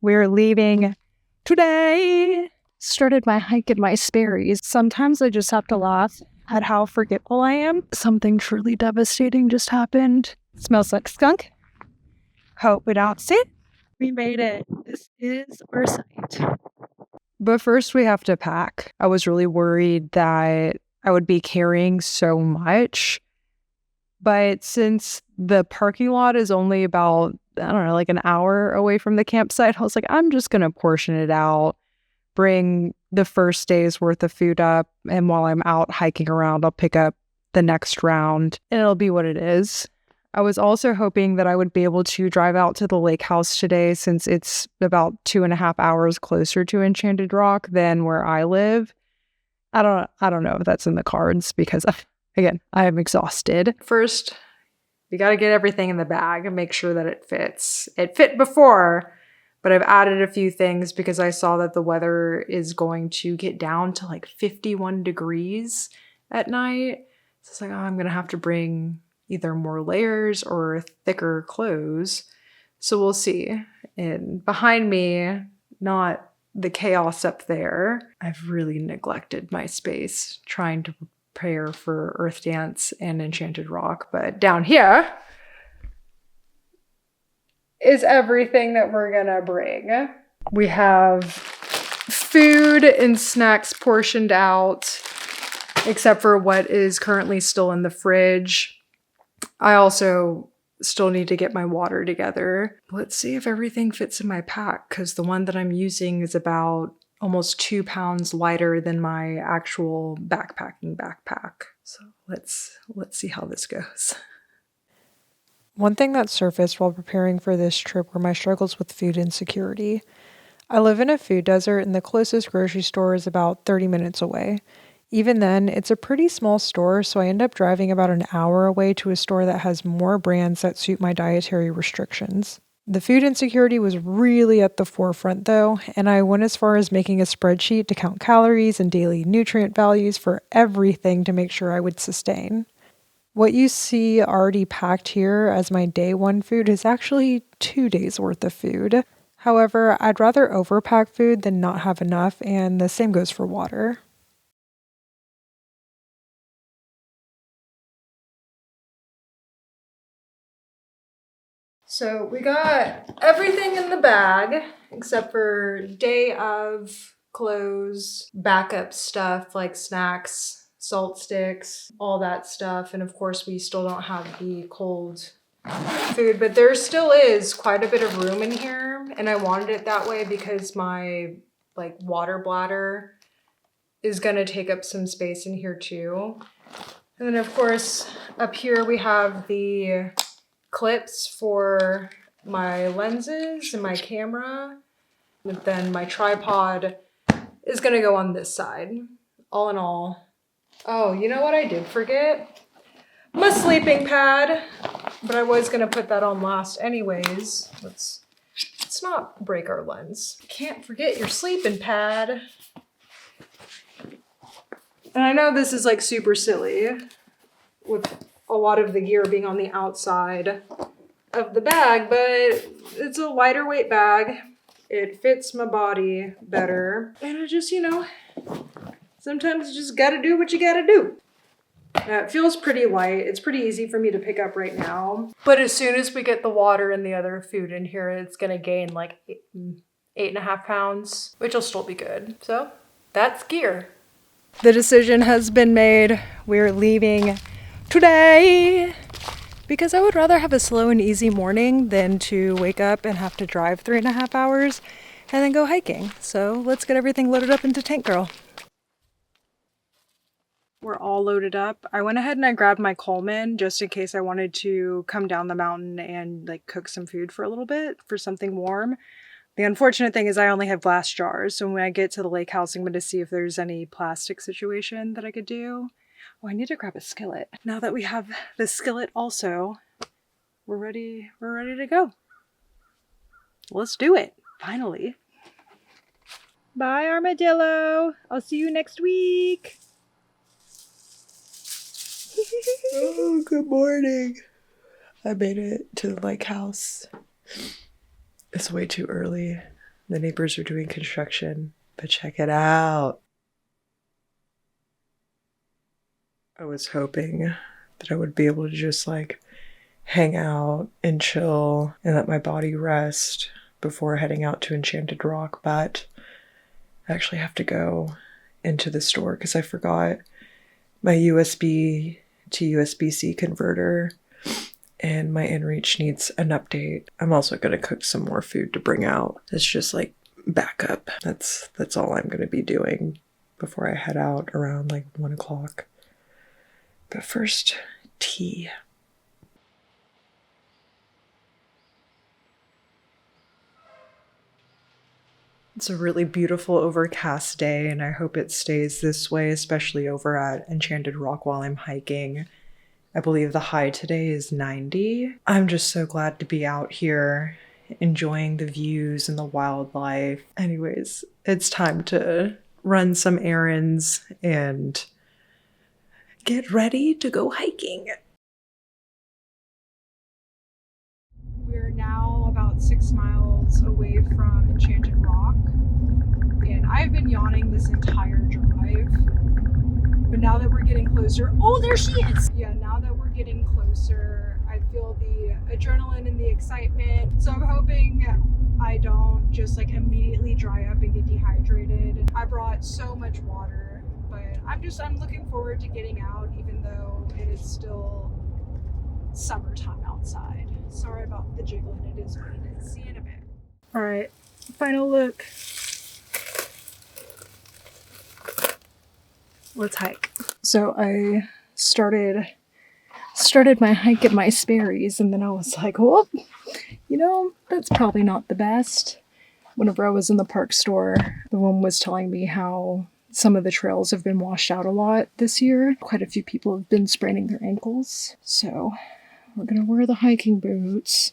We're leaving today. Started my hike in my Sperry's. Sometimes I just have to laugh at how forgetful I am. Something truly devastating just happened. It smells like skunk. Hope we don't see it. We made it. This is our site. But first we have to pack. I was really worried that I would be carrying so much. But since the parking lot is only about, I don't know, like an hour away from the campsite, I was like, I'm just going to portion it out, bring the first day's worth of food up, and while I'm out hiking around, I'll pick up the next round, and it'll be what it is. I was also hoping that I would be able to drive out to the lake house today since it's about 2.5 hours closer to Enchanted Rock than where I live. I don't know if that's in the cards because again, I am exhausted. First, you got to get everything in the bag and make sure that it fits. It fit before, but I've added a few things because I saw that the weather is going to get down to like 51 degrees at night. So it's like, oh, I'm going to have to bring either more layers or thicker clothes. So we'll see. And behind me, not the chaos up there, I've really neglected my space trying to prepare for Earth Dance and Enchanted Rock. But down here is everything that we're gonna bring. We have food and snacks portioned out, except for what is currently still in the fridge. I also still need to get my water together. Let's see if everything fits in my pack, because the one that I'm using is about almost 2 pounds lighter than my actual backpacking backpack. So let's see how this goes. One thing that surfaced while preparing for this trip were my struggles with food insecurity. I live in a food desert and the closest grocery store is about 30 minutes away. Even then, it's a pretty small store, so I end up driving about an hour away to a store that has more brands that suit my dietary restrictions. The food insecurity was really at the forefront though, and I went as far as making a spreadsheet to count calories and daily nutrient values for everything to make sure I would sustain. What you see already packed here as my day one food is actually 2 days worth of food. However, I'd rather overpack food than not have enough, and the same goes for water. So we got everything in the bag except for day of clothes, backup stuff like snacks, salt sticks, all that stuff. And of course we still don't have the cold food, but there still is quite a bit of room in here. And I wanted it that way because my water bladder is gonna take up some space in here too. And then of course up here we have the clips for my lenses and my camera. But then my tripod is gonna go on this side. All in all. Oh, you know what I did forget? My sleeping pad. But I was gonna put that on last anyways. Let's not break our lens. Can't forget your sleeping pad. And I know this is like super silly with a lot of the gear being on the outside of the bag, but it's a lighter weight bag. It fits my body better. And it just, sometimes you just gotta do what you gotta do. It feels pretty light. It's pretty easy for me to pick up right now. But as soon as we get the water and the other food in here, it's gonna gain like 8.5 pounds, which will still be good. So that's gear. The decision has been made. We're leaving today because I would rather have a slow and easy morning than to wake up and have to drive 3.5 hours and then go hiking. So let's get everything loaded up into Tank Girl. We're all loaded up. I went ahead and I grabbed my Coleman just in case I wanted to come down the mountain and cook some food for a little bit for something warm. The unfortunate thing is I only have glass jars, so when I get to the lake house, I'm going to see if there's any plastic situation that I could do. Oh, I need to grab a skillet. Now that we have the skillet also, we're ready to go. Let's do it, finally. Bye, Armadillo. I'll see you next week. Oh, good morning. I made it to the lake house. It's way too early. The neighbors are doing construction, but check it out. I was hoping that I would be able to just like hang out and chill and let my body rest before heading out to Enchanted Rock, but I actually have to go into the store because I forgot my USB to USB-C converter and my inReach needs an update. I'm also going to cook some more food to bring out. It's just like backup. That's all I'm going to be doing before I head out around like 1 o'clock. But first, tea. It's a really beautiful overcast day, and I hope it stays this way, especially over at Enchanted Rock while I'm hiking. I believe the high today is 90. I'm just so glad to be out here enjoying the views and the wildlife. Anyways, it's time to run some errands and get ready to go hiking. We're now about 6 miles away from Enchanted Rock, and I've been yawning this entire drive. But now that we're getting closer, oh, there she is! Yeah, now that we're getting closer, I feel the adrenaline and the excitement. So I'm hoping I don't just like immediately dry up and get dehydrated. I brought so much water, but I'm looking forward to getting out, even though it is still summertime outside. Sorry about the jiggling, it is what it is. See you in a bit. All right, final look. Let's hike. So I started my hike at my Sperry's, and then I was like, well, that's probably not the best. Whenever I was in the park store, the woman was telling me how some of the trails have been washed out a lot this year. Quite a few people have been spraining their ankles. So we're gonna wear the hiking boots.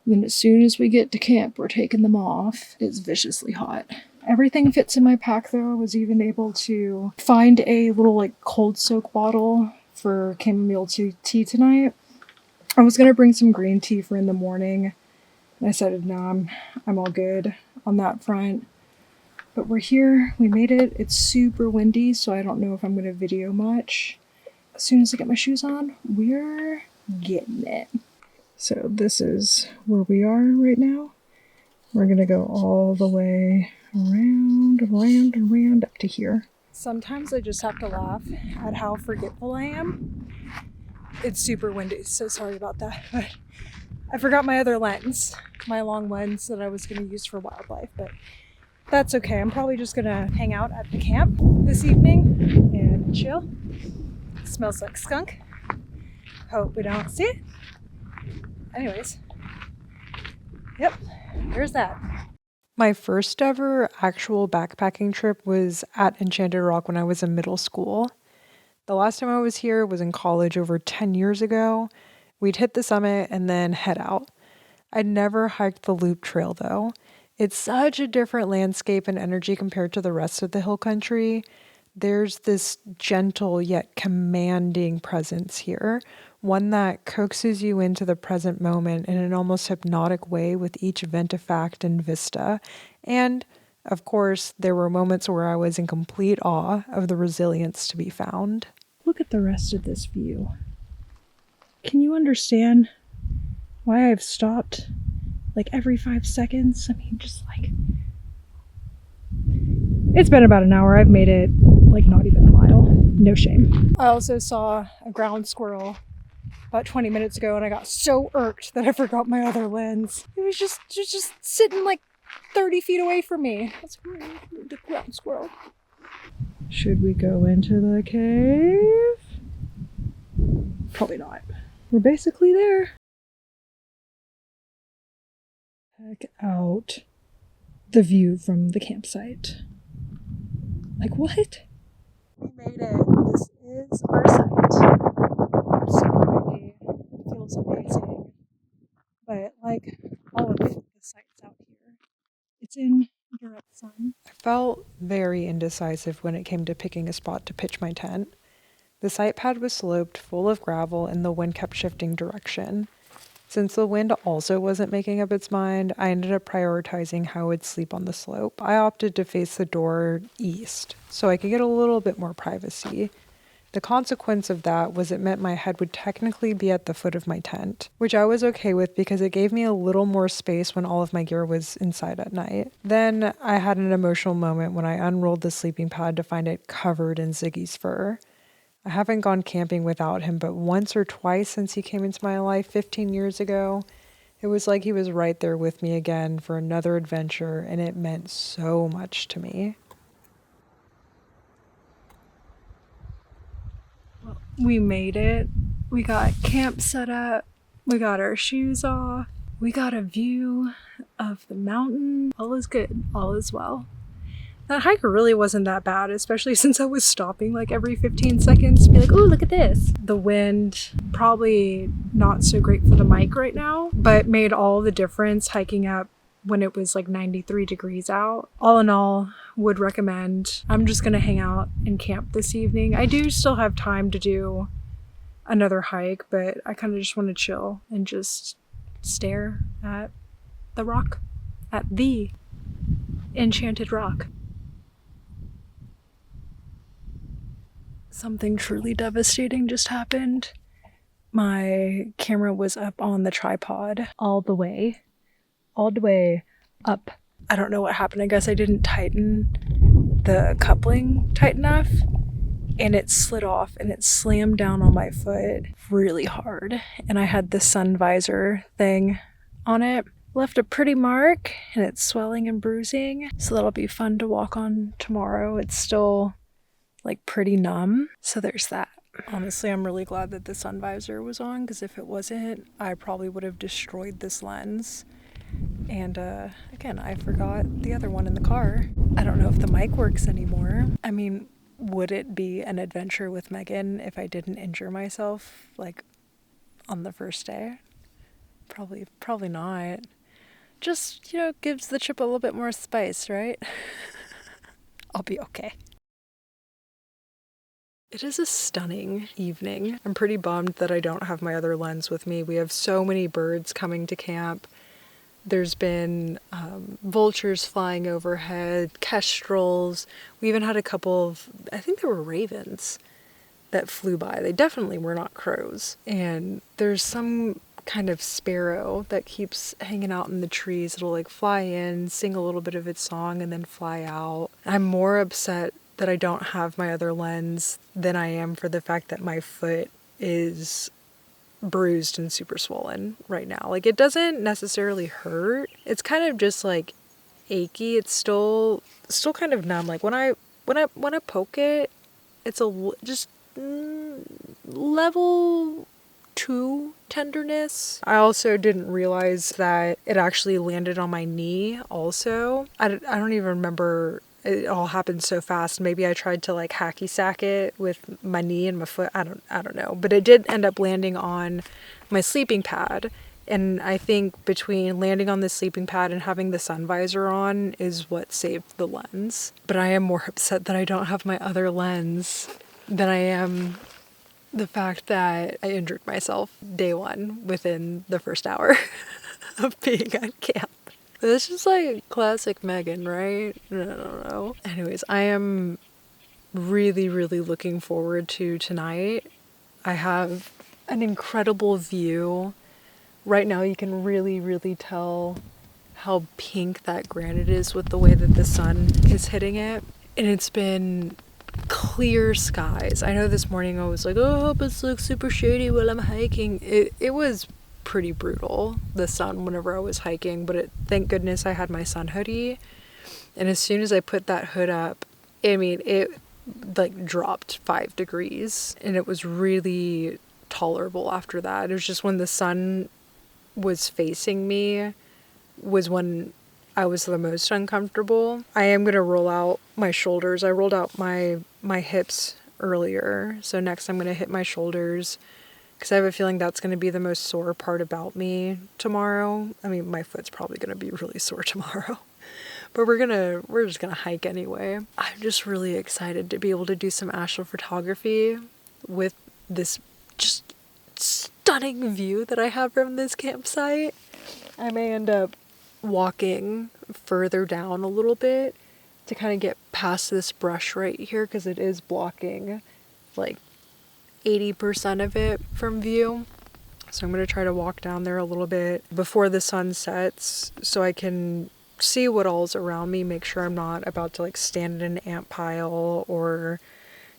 And then as soon as we get to camp, we're taking them off. It's viciously hot. Everything fits in my pack though. I was even able to find a little like cold soak bottle for chamomile tea tonight. I was gonna bring some green tea for in the morning. And I said, no, I'm all good on that front. But we're here, we made it. It's super windy, so I don't know if I'm gonna video much. As soon as I get my shoes on, we're getting it. So this is where we are right now. We're gonna go all the way around up to here. Sometimes I just have to laugh at how forgetful I am. It's super windy, so sorry about that. But I forgot my other lens, my long lens that I was gonna use for wildlife, but that's okay. I'm probably just gonna hang out at the camp this evening and chill. It smells like skunk. Hope we don't see it. Anyways, yep, there's that. My first ever actual backpacking trip was at Enchanted Rock when I was in middle school. The last time I was here was in college over 10 years ago. We'd hit the summit and then head out. I'd never hiked the loop trail though. It's such a different landscape and energy compared to the rest of the hill country. There's this gentle yet commanding presence here, one that coaxes you into the present moment in an almost hypnotic way with each ventifact and vista. And, of course, there were moments where I was in complete awe of the resilience to be found. Look at the rest of this view. Can you understand why I've stopped like every 5 seconds? I mean, just like... It's been about an hour. I've made it like not even a mile. No shame. I also saw a ground squirrel about 20 minutes ago, and I got so irked that I forgot my other lens. It was just sitting like 30 feet away from me. That's the ground squirrel. Should we go into the cave? Probably not. We're basically there. Check out the view from the campsite. Like, what? We made it. This is our site. It's super windy. It feels amazing. But like all of the sites out here, it's in direct sun. I felt very indecisive when it came to picking a spot to pitch my tent. The site pad was sloped, full of gravel, and the wind kept shifting direction. Since the wind also wasn't making up its mind, I ended up prioritizing how I would sleep on the slope. I opted to face the door east so I could get a little bit more privacy. The consequence of that was it meant my head would technically be at the foot of my tent, which I was okay with because it gave me a little more space when all of my gear was inside at night. Then I had an emotional moment when I unrolled the sleeping pad to find it covered in Ziggy's fur. I haven't gone camping without him, but once or twice since he came into my life 15 years ago. It was like he was right there with me again for another adventure, and it meant so much to me. We made it. We got camp set up. We got our shoes off. We got a view of the mountain. All is good. All is well. That hike really wasn't that bad, especially since I was stopping like every 15 seconds to be like, oh, look at this. The wind, probably not so great for the mic right now, but made all the difference hiking up when it was like 93 degrees out. All in all, would recommend. I'm just gonna hang out and camp this evening. I do still have time to do another hike, but I kind of just want to chill and just stare at the rock, at the Enchanted Rock. Something truly devastating just happened. My camera was up on the tripod all the way up. I don't know what happened. I guess I didn't tighten the coupling tight enough, and it slid off and it slammed down on my foot really hard. And I had the sun visor thing on it. Left a pretty mark, and it's swelling and bruising, so that'll be fun to walk on tomorrow. It's still like pretty numb, so there's that. Honestly, I'm really glad that the sun visor was on, because if it wasn't, I probably would have destroyed this lens. And again, I forgot the other one in the car. I don't know if the mic works anymore. I mean, would it be an adventure with Megan if I didn't injure myself like on the first day? Probably not. Just, gives the trip a little bit more spice, right? I'll be okay. It is a stunning evening. I'm pretty bummed that I don't have my other lens with me. We have so many birds coming to camp. There's been vultures flying overhead, kestrels. We even had a couple of, I think there were ravens that flew by. They definitely were not crows. And there's some kind of sparrow that keeps hanging out in the trees. It'll like fly in, sing a little bit of its song, and then fly out. I'm more upset that I don't have my other lens than I am for the fact that my foot is bruised and super swollen right now. Like, it doesn't necessarily hurt. It's kind of just like achy. It's still kind of numb. Like when I poke it, it's just level 2 tenderness. I also didn't realize that it actually landed on my knee also. I don't even remember. It all happened so fast. Maybe I tried to like hacky sack it with my knee and my foot. I don't know. But it did end up landing on my sleeping pad. And I think between landing on the sleeping pad and having the sun visor on is what saved the lens. But I am more upset that I don't have my other lens than I am the fact that I injured myself day one within the first hour of being at camp. This is like classic Megan, right? I don't know. Anyways, I am really, really looking forward to tonight. I have an incredible view. Right now you can really, really tell how pink that granite is with the way that the sun is hitting it. And it's been clear skies. I know this morning I was like, oh, I hope it's like super shady while I'm hiking. It was pretty brutal, the sun, whenever I was hiking, but thank goodness I had my sun hoodie. And as soon as I put that hood up, I mean, it like dropped 5 degrees, and it was really tolerable after that. It was just when the sun was facing me was when I was the most uncomfortable. I am going to roll out my shoulders. I rolled out my hips earlier, so next I'm going to hit my shoulders, because I have a feeling that's going to be the most sore part about me tomorrow. I mean, my foot's probably going to be really sore tomorrow. But we're just going to hike anyway. I'm just really excited to be able to do some astrophotography with this just stunning view that I have from this campsite. I may end up walking further down a little bit to kind of get past this brush right here because it is blocking like 80% of it from view. So I'm going to try to walk down there a little bit before the sun sets so I can see what all's around me, make sure I'm not about to like stand in an ant pile or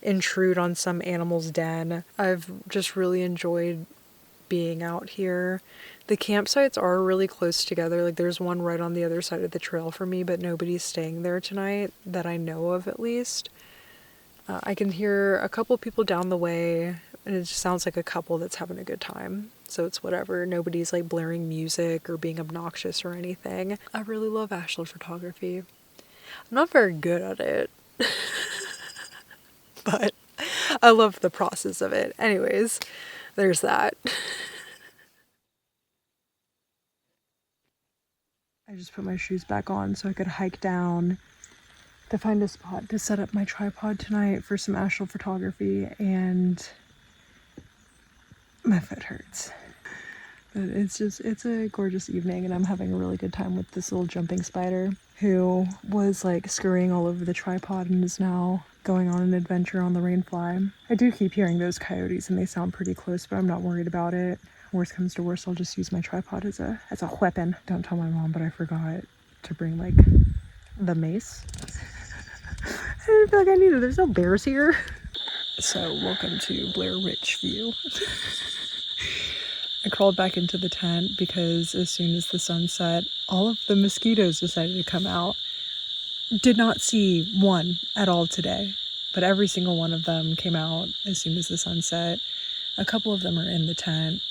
intrude on some animal's den. I've just really enjoyed being out here. The campsites are really close together. Like there's one right on the other side of the trail for me, but nobody's staying there tonight that I know of at least. I can hear a couple people down the way and it just sounds like a couple that's having a good time. So it's whatever. Nobody's like blaring music or being obnoxious or anything. I really love ashlar photography. I'm not very good at it. But I love the process of it. Anyways, there's that. I just put my shoes back on so I could hike down to find a spot to set up my tripod tonight for some ashlar photography, and my foot hurts. But it's a gorgeous evening, and I'm having a really good time with this little jumping spider who was like scurrying all over the tripod and is now going on an adventure on the rainfly. I do keep hearing those coyotes and they sound pretty close, but I'm not worried about it. Worst comes to worst, I'll just use my tripod as a weapon. Don't tell my mom, but I forgot to bring like the mace. I didn't feel like I needed it. There's no bears here. So welcome to Blair Witch View. I crawled back into the tent because as soon as the sun set, all of the mosquitoes decided to come out. Did not see one at all today, but every single one of them came out as soon as the sun set. A couple of them are in the tent.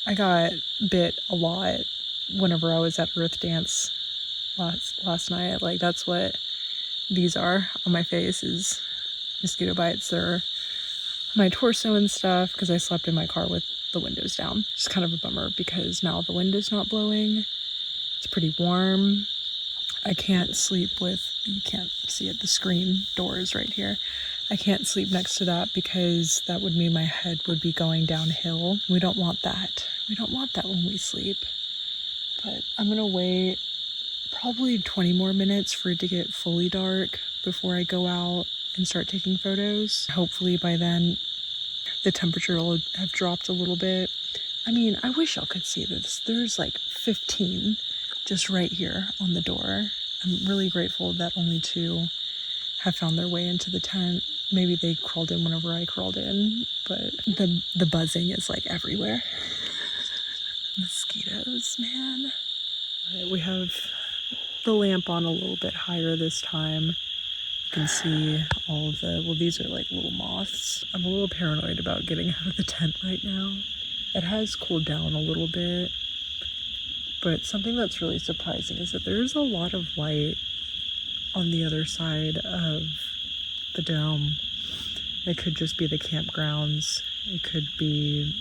I got bit a lot whenever I was at Earth Dance last night. Like that's what these are on my face, is mosquito bites. They're my torso and stuff because I slept in my car with the windows down. It's kind of a bummer because now the window's not blowing. It's pretty warm. I can't sleep with, you can't see it, the screen door is right here. I can't sleep next to that because that would mean my head would be going downhill. We don't want that. We don't want that when we sleep. But I'm gonna wait probably 20 more minutes for it to get fully dark before I go out and start taking photos. Hopefully by then the temperature will have dropped a little bit. I mean, I wish y'all could see this. There's like 15 just right here on the door. I'm really grateful that only 2 have found their way into the tent. Maybe they crawled in whenever I crawled in, but the buzzing is like everywhere. Mosquitoes, man. We have the lamp on a little bit higher this time. You can see all of the, well, these are like little moths. I'm a little paranoid about getting out of the tent right now. It has cooled down a little bit, but something that's really surprising is that there's a lot of light on the other side of the dome. It could just be the campgrounds. It could be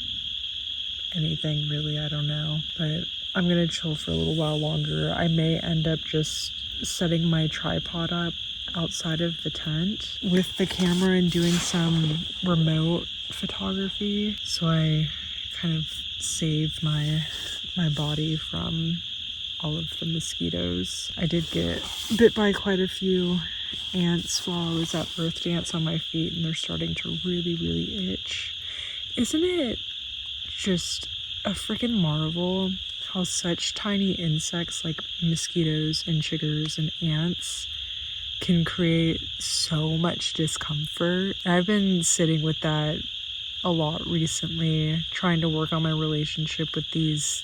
anything really, I don't know. But I'm gonna chill for a little while longer. I may end up just setting my tripod up outside of the tent with the camera and doing some remote photography. So I kind of save my body from all of the mosquitoes. I did get bit by quite a few ants while I was at Earth Dance on my feet, and they're starting to really, really itch. Isn't it just a freaking marvel how such tiny insects like mosquitoes and chiggers and ants can create so much discomfort? I've been sitting with that a lot recently, trying to work on my relationship with these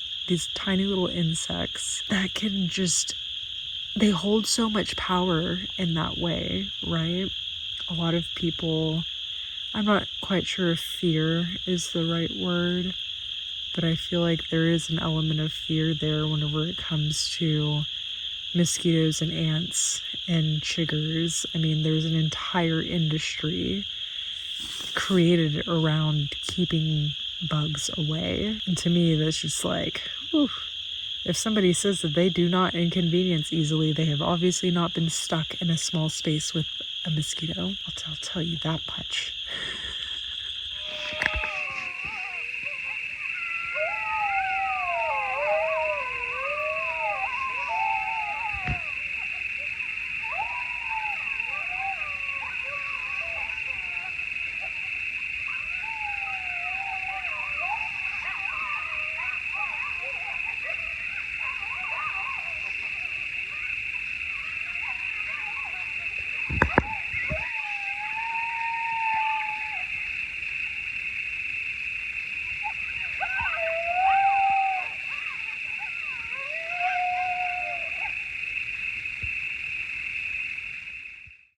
tiny little insects that can just, they hold so much power in that way, right? A lot of people, I'm not quite sure if fear is the right word, but I feel like there is an element of fear there whenever it comes to mosquitoes and ants and chiggers. I mean, there's an entire industry created around keeping bugs away. And to me, that's just like, whew. If somebody says that they do not inconvenience easily, they have obviously not been stuck in a small space with a mosquito. I'll tell you that much.